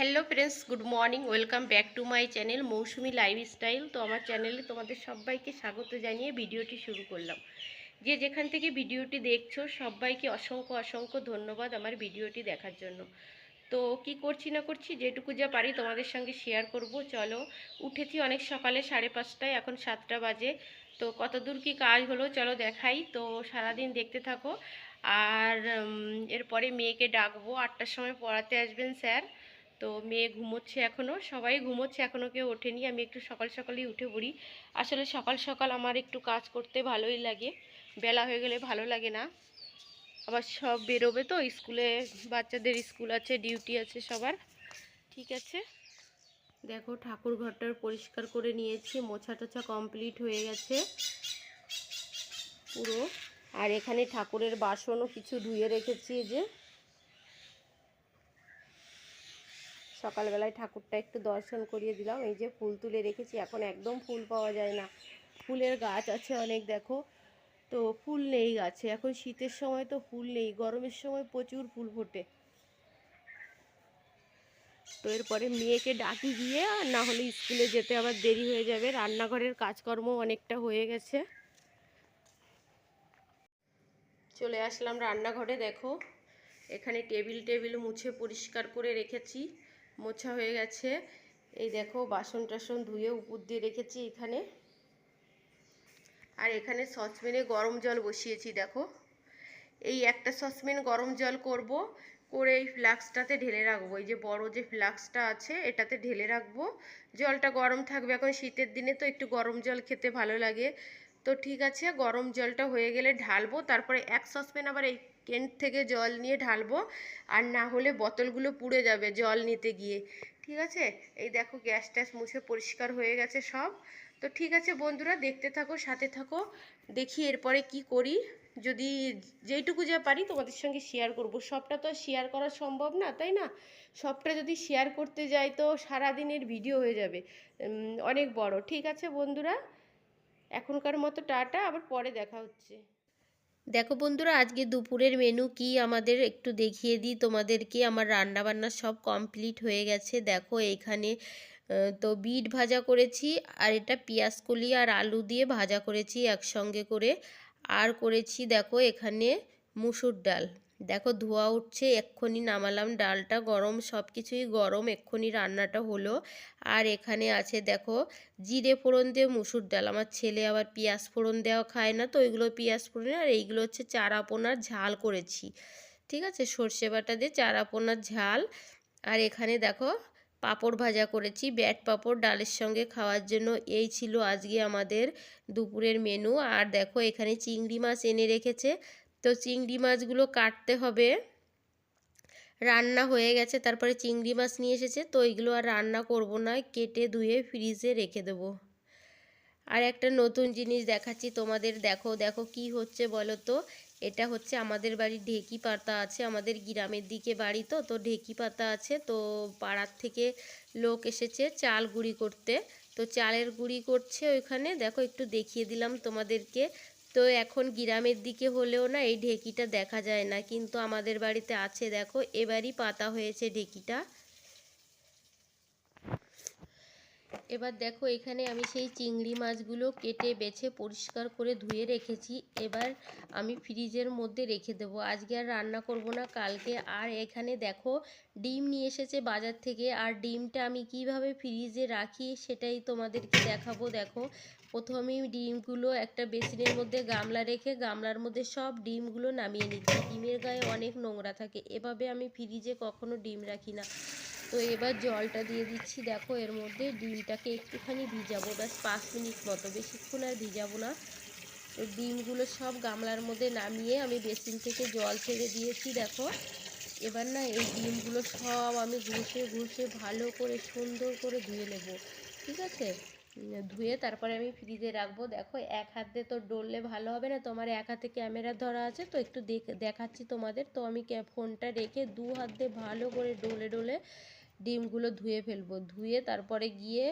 Hello friends, good morning. Welcome back to my channel Mousumi lifestyle. তো আমার চ্যানেলে তোমাদের সবাইকে স্বাগত জানিয়ে ভিডিওটি শুরু করলাম। যে যেখান থেকে ভিডিওটি দেখছো সবাইকে অসংখ্য অসংখ্য ধন্যবাদ আমার ভিডিওটি দেখার জন্য। তো কি করছি না করছি যেটুকু যা পারি তোমাদের সঙ্গে শেয়ার করব। চলো, উঠেছি অনেক সকালে 5:30টায়, এখন 7টা বাজে। তো কত দূর কী কাজ হলো চলো দেখাই। তো সারাদিন দেখতে থাকো। আর এরপরে মেয়েকে ডাকবো, 8টার সময় পড়াতে আসবেন স্যার। তো মেয়ে ঘুমোচ্ছে এখনও, সবাই ঘুমোচ্ছে, এখনও কেউ ওঠেনি। আমি একটু সকাল সকালই উঠে পড়ি। আসলে সকাল সকাল আমার একটু কাজ করতে ভালোই লাগে, বেলা হয়ে গেলে ভালো লাগে না। আবার সব বেরোবে তো স্কুলে, বাচ্চাদের স্কুল আছে, ডিউটি আছে সবার। ঠিক আছে, দেখো ঠাকুর ঘরটার পরিষ্কার করে নিয়েছি, মোছা টোছা কমপ্লিট হয়ে গেছে পুরো। আর এখানে ঠাকুরের বাসনও কিছু ধুয়ে রেখেছি। এই যে সকালবেলায় ঠাকুরটা একটু দর্শন করিয়ে দিলাম। এই যে ফুল তুলে রেখেছি, এখন একদম ফুল পাওয়া যায় না। ফুলের গাছ আছে অনেক দেখো, তো ফুল নেই গাছে এখন। শীতের সময় তো ফুল নেই, গরমের সময় প্রচুর ফুল ফোটে। তো এরপরে মেয়েকে ডাকি গিয়ে, আর না হলে স্কুলে যেতে আবার দেরি হয়ে যাবে। রান্নাঘরের কাজকর্ম অনেকটা হয়ে গেছে। চলে আসলাম রান্নাঘরে। দেখো এখানে টেবিল মুছে পরিষ্কার করে রেখেছি, মোছা হয়ে গেছে। এই দেখো বাসন টাসন ধুয়ে উপর দিয়ে রেখেছি এখানে। আর এখানে সসপ্যানে গরম জল বসিয়েছি। দেখো এই একটা সসপ্যান গরম জল করব, করে এই ফ্লাক্সটাতে ঢেলে রাখবো। এই যে বড় যে ফ্লাক্সটা আছে এটাতে ঢেলে রাখবো। জলটা গরম থাকবে, এখন শীতের দিনে তো একটু গরম জল খেতে ভালো লাগে। তো ঠিক আছে, গরম জলটা হয়ে গেলে ঢালবো। তারপরে এক সসপ্যান আবার এই কেন্ট থেকে জল নিয়ে ঢালবো, আর না হলে বোতলগুলো পুড়ে যাবে জল নিতে গিয়ে। ঠিক আছে, এই দেখো গ্যাস ট্যাস মুছে পরিষ্কার হয়ে গেছে সব। তো ঠিক আছে বন্ধুরা, দেখতে থাকো, সাথে থাকো, দেখি এরপরে কি করি। যদি যেইটুকু যা পারি তোমাদের সঙ্গে শেয়ার করব। সবটা তো শেয়ার করা সম্ভব না, তাই না? সবটা যদি শেয়ার করতে যাই তো সারাদিনের ভিডিও হয়ে যাবে, অনেক বড়। ঠিক আছে বন্ধুরা, এখনকার মতো টাটা, আবার পরে দেখা হচ্ছে। দেখো বন্ধুরা, আজকে দুপুরের মেনু কি আমাদের একটু দেখিয়ে দিই তোমাদেরকে। আমার রান্না বান্না সব কমপ্লিট হয়ে গেছে। দেখো এইখানে তো বিট ভাজা করেছি, আর এটা পেঁয়াজকলি আর আলু দিয়ে ভাজা করেছি একসঙ্গে করে। আর করেছি দেখো এখানে মুসুর ডাল। দেখো ধোয়া উঠছে, এক্ষুনি নামালাম, ডালটা গরম, সব কিছুই গরম, এক্ষুনি রান্নাটা হলো। আর এখানে আছে দেখো জিরে ফোড়ন দিয়ে মুসুর ডাল। আমার ছেলে আবার পেঁয়াজ ফোড়ন দেওয়া খায় না, তো ওইগুলো পেঁয়াজ ফোড়ন। আর এইগুলো হচ্ছে চারাপোনার ঝাল করেছি। ঠিক আছে, সর্ষে বাটা দিয়ে চারাপোনার ঝাল। আর এখানে দেখো পাঁপড় ভাজা করেছি, ব্যাট পাঁপড় ডালের সঙ্গে খাওয়ার জন্য। এই ছিল আজকে আমাদের দুপুরের মেনু। আর দেখো এখানে চিংড়ি মাছ এনে রেখেছে, তো চিংড়ি মাছগুলো কাটতে হবে। রান্না হয়ে গেছে, তারপরে চিংড়ি মাছ নিয়ে এসেছে, তো এইগুলো আর রান্না করব না, কেটে ধুয়ে ফ্রিজে রেখে দেবো। আর একটা নতুন জিনিস দেখাচ্ছি তোমাদের। দেখো দেখো কি হচ্ছে বলো তো। এটা হচ্ছে আমাদের বাড়ির ঢেকি পাতা আছে, আমাদের গ্রামের দিকে বাড়ি, তো তো ঢেকি পাতা আছে। তো পাড়ার থেকে লোক এসেছে চাল গুঁড়ি করতে, তো চালের গুঁড়ি করছে ওইখানে। দেখো একটু দেখিয়ে দিলাম তোমাদেরকে। তো এখন গ্রামের দিকে হলেও না এই ঢেকিটা দেখা যায় না, কিন্তু আমাদের বাড়িতে আছে। দেখো এবারই পাতা হয়েছে ঢেকিটা। এবার দেখো এখানে আমি সেই চিংড়ি মাছগুলো কেটে বেছে পরিষ্কার করে ধুয়ে রেখেছি। এবার আমি ফ্রিজের মধ্যে রেখে দেবো, আজকে আর রান্না করব না, কালকে। আর এখানে দেখো ডিম নিয়ে এসেছে বাজার থেকে, আর ডিমটা আমি কিভাবে ফ্রিজে রাখি সেটাই তোমাদেরকে দেখাবো। দেখো প্রথমেই ডিমগুলো একটা বেসিনের মধ্যে গামলা রেখে গামলার মধ্যে সব ডিমগুলো নামিয়ে নিচ্ছি। ডিমের গায়ে অনেক নোংরা থাকে, এভাবে আমি ফ্রিজে কখনো ডিম রাখি না। তো এবার জলটা দিয়ে দিচ্ছি। দেখো এর মধ্যে ডিমটাকে একটুখানি ভিজাবো, ব্যাস 5 মিনিট মতো, বেশিক্ষণ আর ভিজাবো না। তো ডিমগুলো সব গামলার মধ্যে নামিয়ে আমি বেসিন থেকে জল ছেড়ে দিয়েছি। দেখো এবার না এই ডিমগুলো সব আমি ঘষে ঘষে ভালো করে সুন্দর করে ধুয়ে নেব। ঠিক আছে, ধুয়ে তারপরে আমি ফ্রিজে রাখবো। দেখো এক হাতে তো ডললে ভালো হবে না, তোমার এক হাতে ক্যামেরা ধরা আছে তো একটু দেখাচ্ছি তোমাদের। তো আমি ফোনটা রেখে 2 হাত দিয়ে ভালো করে ডলে ডলে ডিমগুলো ধুয়ে ফেলবো। ধুয়ে তারপরে গিয়ে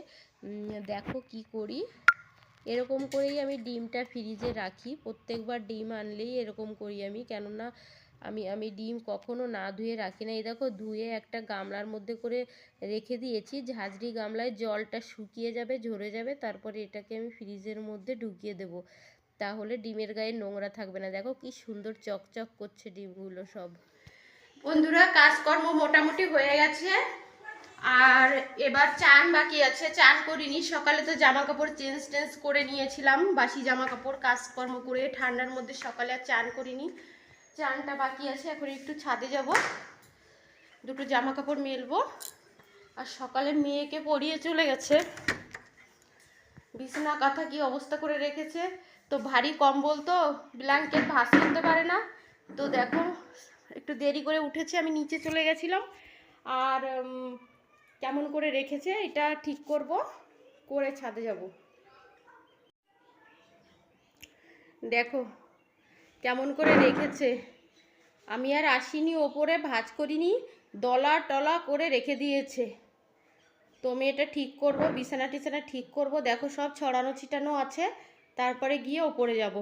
দেখো কি করি, এরকম করেই আমি ডিমটা ফ্রিজে রাখি। প্রত্যেকবার ডিম আনলেই এরকম করি আমি, কেননা আমি ডিম কখনো না ধুয়ে রাখি না। এই দেখো ধুয়ে একটা গামলার মধ্যে করে রেখে দিয়েছি, ঝাঁঝরি গামলায় জলটা শুকিয়ে যাবে, ঝরে যাবে, তারপরে এটাকে আমি ফ্রিজের মধ্যে ঢুকিয়ে দেব, তাহলে ডিমের গায়ে নোংরা থাকবে না। দেখো কি সুন্দর চকচক করছে ডিমগুলো সব। বন্ধুরা কাজকর্ম মোটামুটি হয়ে গেছে, আর এবার চান বাকি আছে, চান করিনি। সকালে তো জামা কাপড় চেঞ্জ করে নিয়েছিলাম, বাসি জামা কাপড় কাজকর্ম করে ঠান্ডার মধ্যে সকালে আর চান করিনি, চানটা বাকি আছে। এখন একটু ছাদে যাব, দুটো জামা কাপড় মেলবো। আর সকালে মেয়েকে পরিয়ে চলে গেছে, বিছানা কাঁথা কি অবস্থা করে রেখেছে, তো ভারী কম্বল তো ব্ল্যাঙ্কেট ভাঁজ করতে পারে না। তো দেখো একটু দেরি করে উঠেছে, আমি নিচে চলে গেছিলাম, আর কেমন করে রেখেছে এটা ঠিক করব, করে ছাদে যাব। দেখো কেমন করে রেখেছে, আমি আর আসিনি ওপরে, ভাঁজ করিনি, দলা টলা করে রেখে দিয়েছে। তো আমি এটা ঠিক করব, বিছানা টিছানা ঠিক করব। দেখো সব ছড়ানো ছিটানো আছে, তারপরে গিয়ে ওপরে যাব।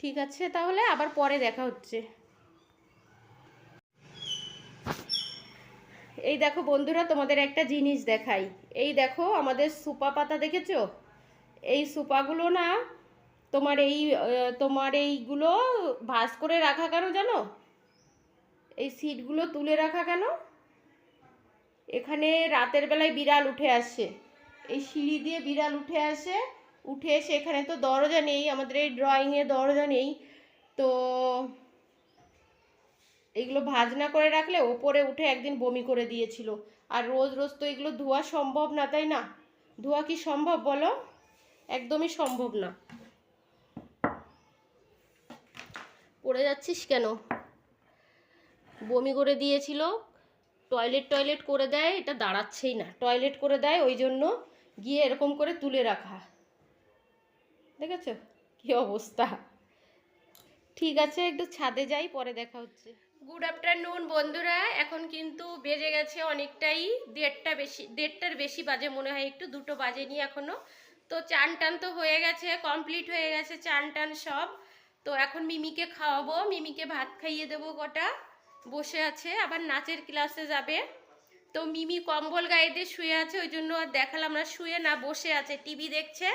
ঠিক আছে তাহলে আবার পরে দেখা হচ্ছে। এই দেখো বন্ধুরা তোমাদের একটা জিনিস দেখাই, এই দেখো আমাদের সুপা পাতা দেখেছো? এই সুপাগুলো না তোমার এইগুলো ভাঁজ করে রাখা কেন জানো? এই সিটগুলো তুলে রাখা কেন? এখানে রাতের বেলায় বিড়াল উঠে আসে, এই সিঁড়ি দিয়ে বিড়াল উঠে আসে, উঠে এসে এখানে তো দরজা নেই, আমাদের এই ড্রয়িংয়ে দরজা নেই, তো এইগুলো ভাঁজ না করে রাখলে ওপরে উঠে একদিন বমি করে দিয়েছিল। আর রোজ রোজ তো এগুলো ধোয়া সম্ভব না, তাই না? ধোয়া কি সম্ভব বলো? একদমই সম্ভব না। পড়ে যাচ্ছিস কেন? বমি করে দিয়েছিল, টয়লেট করে দেয়, এটা দাঁড়াচ্ছেই না, টয়লেট করে দেয়, ওই জন্য গিয়ে এরকম করে তুলে রাখা। দেখেছো কি অবস্থা? ঠিক আছে একটু ছাদে যাই, পরে দেখা হচ্ছে। গুড আফটারনুন বন্ধুরা, এখন কিন্তু বেজে গেছে অনেকটাই, দেড়টার বেশি বাজে মনে হয়, একটু দুটো বাজেনি এখনো। তো চান টান তো হয়ে গেছে, কমপ্লিট হয়ে গেছে চান টান সব। তো এখন মিমিকে খাওয়াবো, মিমিকে ভাত খাইয়ে দেবো কটা, বসে আছে, আবার নাচের ক্লাসে যাবে। তো মিমি কম্বল গায়ে দিয়ে শুয়ে আছে, ওই জন্য আর দেখালাম না, শুয়ে না বসে আছে, টিভি দেখছে,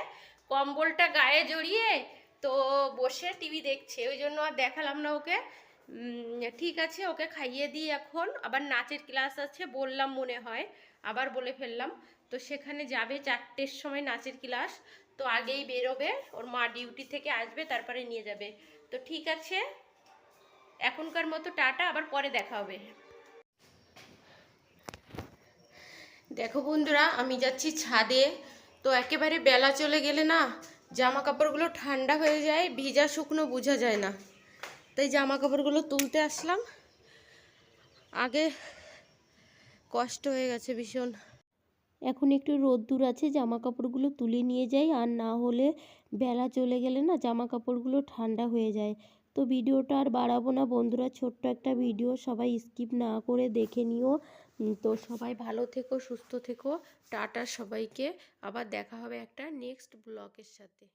কম্বলটা গায়ে জড়িয়ে তো বসে টিভি দেখছে, ওই জন্য আর দেখালাম না ওকে। ঠিক আছে ওকে খাইয়ে দিই, এখন আবার নাচের ক্লাস আছে বললাম মনে হয়, আবার বলে ফেললাম। তো সেখানে যাবে 4টের সময় নাচের ক্লাস, তো আগেই বেরোবে, ওর মা ডিউটি থেকে আসবে তারপরে নিয়ে যাবে। তো ঠিক আছে এখনকার মতো টাটা, আবার পরে দেখা হবে। দেখো বন্ধুরা আমি যাচ্ছি ছাদে, তো একেবারে বেলা চলে গেলে না জামা কাপড়গুলো ঠান্ডা হয়ে যায়, ভিজা শুকনো বোঝা যায় না, তাই জামা কাপড়গুলো তুলতে আসলাম, আগে কষ্ট হয়ে গেছে ভীষণ। এখন একটু রোদ্দুর আছে, জামা কাপড়গুলো তুলে নিয়ে যাই, আর না হলে বেলা চলে গেলে না জামা কাপড়গুলো ঠান্ডা হয়ে যায়। তো ভিডিওটা আর বাড়াবো না বন্ধুরা, ছোট্ট একটা ভিডিও, সবাই স্কিপ না করে দেখে নিও। তো সবাই ভালো থেকো, সুস্থ থেকো, টাটা সবাইকে, আবার দেখা হবে একটা নেক্সট ব্লগের সাথে।